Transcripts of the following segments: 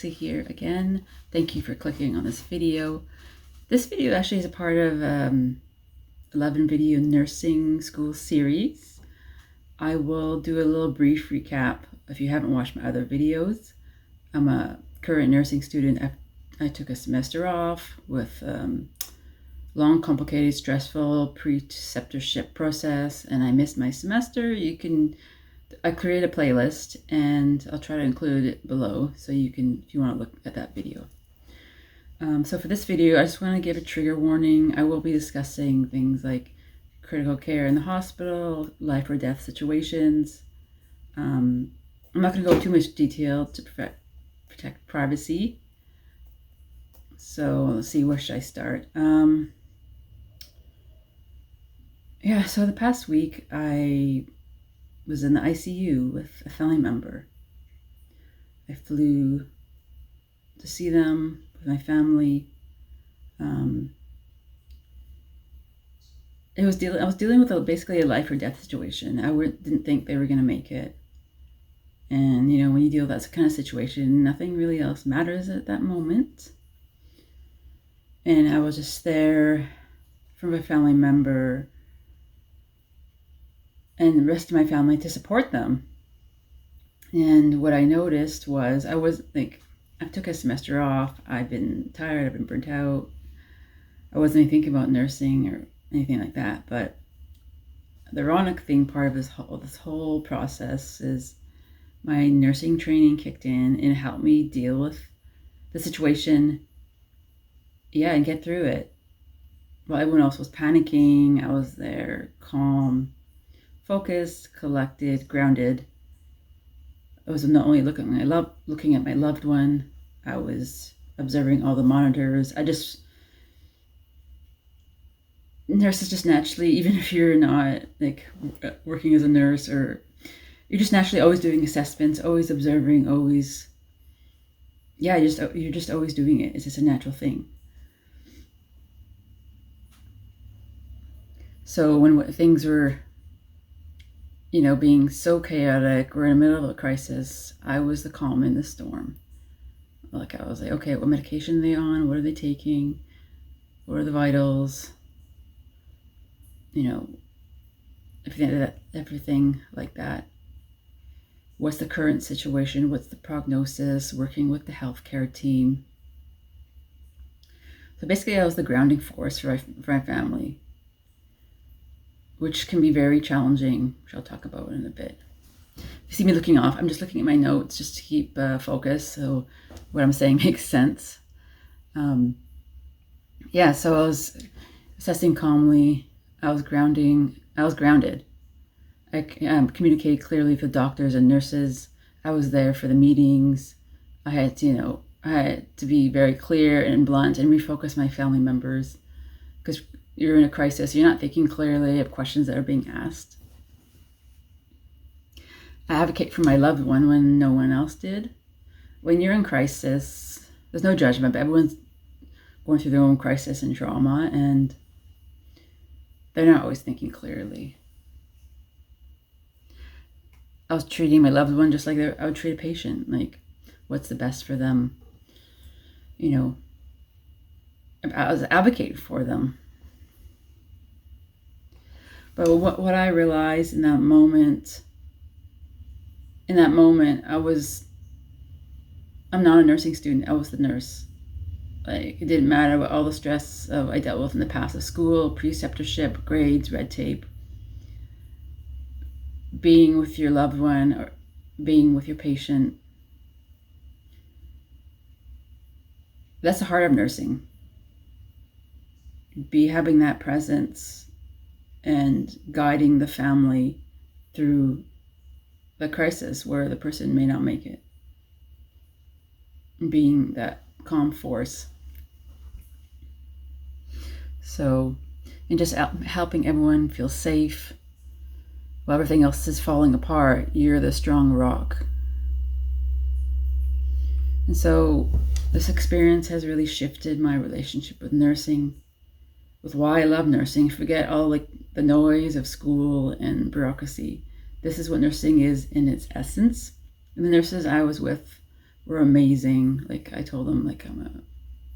Lisa here again. Thank you for clicking on this video. This video actually is a part of 11 video nursing school series. I will do a little brief recap if you haven't watched my other videos. I'm a current nursing student. I took a semester off with long, complicated, stressful preceptorship process, and I missed my semester. I create a playlist and I'll try to include it below so you can, if you want to look at that video. So for this video, I just want to give a trigger warning. I will be discussing things like critical care in the hospital, life or death situations. I'm not going to go too much detail to protect privacy. So let's see, where should I start? So the past week I was in the ICU with a family member. I flew to see them with my family. I was dealing with basically a life or death situation. I didn't think they were going to make it. And when you deal with that kind of situation, nothing really else matters at that moment. And I was just there for my family member and the rest of my family to support them. And what I noticed was I took a semester off. I've been tired, I've been burnt out. I wasn't even thinking about nursing or anything like that. But the ironic thing, part of this whole process, is my nursing training kicked in and helped me deal with the situation, and get through it. While everyone else was panicking, I was there, calm, focused, collected, grounded. I was not only looking at my loved one, I was observing all the monitors. Nurses just naturally, even if you're not working as a nurse, or you're just naturally always doing assessments, always observing, always, you're just always doing it. It's just a natural thing. So when things were being so chaotic, we're in the middle of a crisis, I was the calm in the storm. I was like, okay, what medication are they on? What are they taking? What are the vitals? Everything like that. What's the current situation? What's the prognosis? Working with the healthcare team. So basically, I was the grounding force for my family, which can be very challenging, which I'll talk about in a bit. If you see me looking off, I'm just looking at my notes just to keep focus, so what I'm saying makes sense. So I was assessing calmly. I was grounded. I communicated clearly with the doctors and nurses. I was there for the meetings. I had to be very clear and blunt and refocus my family members, because you're in a crisis, you're not thinking clearly of questions that are being asked. I advocate for my loved one when no one else did. When you're in crisis, there's no judgment, but everyone's going through their own crisis and trauma, and they're not always thinking clearly. I was treating my loved one just like I would treat a patient, like what's the best for them. I was advocating for them. But what I realized in that moment, I'm not a nursing student. I was the nurse. It didn't matter what all the stress I dealt with in the past of school, preceptorship, grades, red tape. Being with your loved one or being with your patient, that's the heart of nursing. Having that presence and guiding the family through the crisis where the person may not make it. Being that calm force. So, and just helping everyone feel safe. While everything else is falling apart, you're the strong rock. And so this experience has really shifted my relationship with nursing, with why I love nursing. Forget all the noise of school and bureaucracy. This is what nursing is in its essence. And the nurses I was with were amazing. Like I told them, like I'm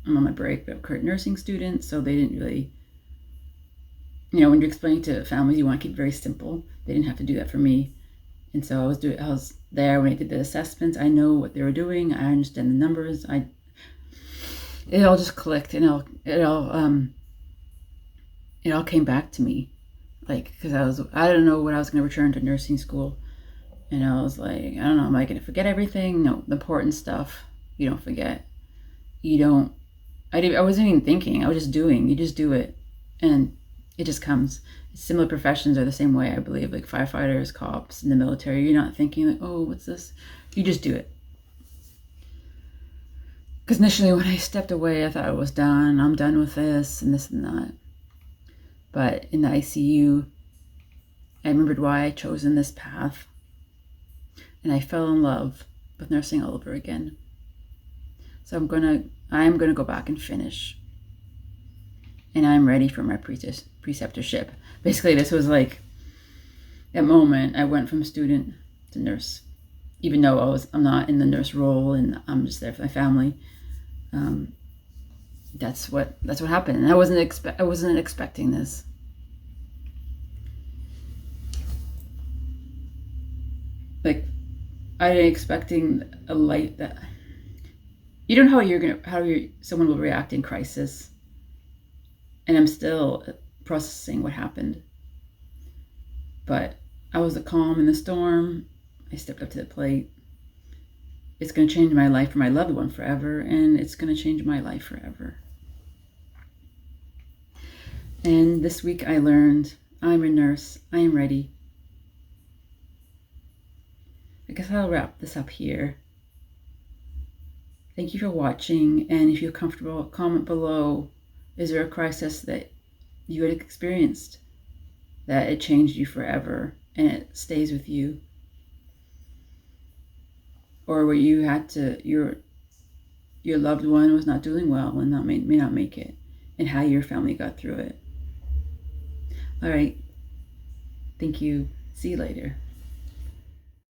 on my break, but I'm a current nursing student, so they didn't really, when you're explaining to families, you want to keep it very simple. They didn't have to do that for me. And so I was there when I did the assessments. I know what they were doing. I understand the numbers. It all just clicked, and it all came back to me, like, because I don't know when I was going to return to nursing school, and I was like, I don't know, am I going to forget everything? No, the important stuff you don't forget. I wasn't even thinking. I was just doing. You just do it, and it just comes. Similar professions are the same way, I believe, like firefighters, cops, in the military. You're not thinking like, oh, what's this? You just do it. Because initially when I stepped away, I thought I was done. I'm done with this and that. But in the ICU, I remembered why I chosen this path. And I fell in love with nursing all over again. So I am gonna go back and finish. And I'm ready for my preceptorship. Basically, this was like that moment I went from student to nurse, even though I'm not in the nurse role and I'm just there for my family. That's what happened, and I wasn't expecting this. Like, I didn't expecting a light that you don't know how someone will react in crisis. And I'm still processing what happened. But I was the calm in the storm. I stepped up to the plate. It's going to change my life for my loved one forever, and it's going to change my life forever. And this week I learned I'm a nurse. I am ready. I guess I'll wrap this up here. Thank you for watching, and if you're comfortable, comment below. Is there a crisis that you had experienced that it changed you forever and it stays with you? Or where you had to, your loved one was not doing well and may not make it, and how your family got through it. All right. Thank you. See you later.